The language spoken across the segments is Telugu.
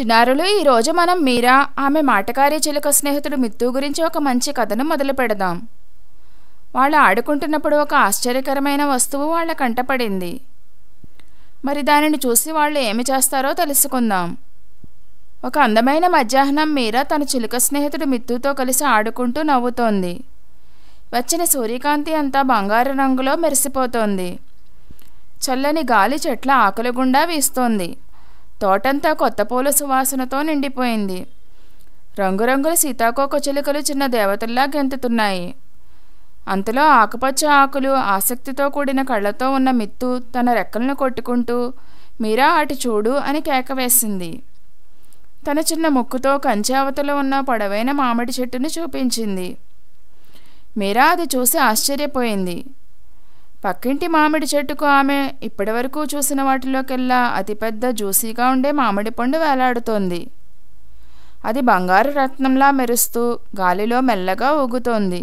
చిన్నారులు, ఈరోజు మనం మీరా ఆమె మాటకారి చిలుక స్నేహితుడు మిత్తు గురించి ఒక మంచి కథను మొదలు పెడదాం. వాళ్ళు ఆడుకుంటున్నప్పుడు ఒక ఆశ్చర్యకరమైన వస్తువు వాళ్ళ కంటపడింది. మరి దానిని చూసి వాళ్ళు ఏమి చేస్తారో తెలుసుకుందాం. ఒక అందమైన మధ్యాహ్నం మీరా తన చిలుక స్నేహితుడు మిత్తుతో కలిసి ఆడుకుంటూ నవ్వుతోంది. వచ్చిన సూర్యకాంతి అంతా బంగారు రంగులో మెరిసిపోతోంది. చల్లని గాలి చెట్ల ఆకుల గుండా వీస్తోంది. తోటంతా కొత్త పూల సువాసనతో నిండిపోయింది. రంగురంగుల సీతాకోక చిలుకలు చిన్న దేవతల్లా గెంతుతున్నాయి. అంతలో ఆకుపచ్చ ఆకులు, ఆసక్తితో కూడిన కళ్ళతో ఉన్న మిత్తు తన రెక్కలను కొట్టుకుంటూ మీరా అటు చూడు అని కేకవేసింది. తన చిన్న ముక్కుతో కంచె అవతల ఉన్న పొడవైన మామిడి చెట్టును చూపించింది. మీరా అది చూసి ఆశ్చర్యపోయింది. పక్కింటి మామిడి చెట్టుకు ఆమె ఇప్పటివరకు చూసిన వాటిలోకెల్లా అతిపెద్ద జ్యూసీగా ఉండే మామిడి పండు వేలాడుతోంది. అది బంగారు రత్నంలా మెరుస్తూ గాలిలో మెల్లగా ఊగుతోంది.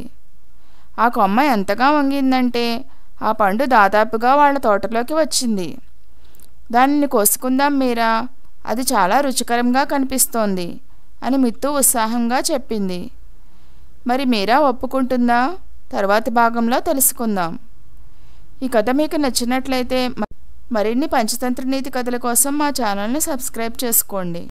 ఆ కొమ్మ ఎంతగా వంగిందంటే ఆ పండు దాదాపుగా వాళ్ళ తోటలోకి వచ్చింది. దానిని కోసుకుందాం మీరా, అది చాలా రుచికరంగా కనిపిస్తోంది అని మిత్తు ఉత్సాహంగా చెప్పింది. మరి మీరా ఒప్పుకుంటుందా? తర్వాతి భాగంలో తెలుసుకుందాం. ఈ కథ మీకు నచ్చినట్లయితే మరిన్ని పంచతంత్ర నీతి కథల కోసం మా ఛానల్ని సబ్స్క్రైబ్ చేసుకోండి.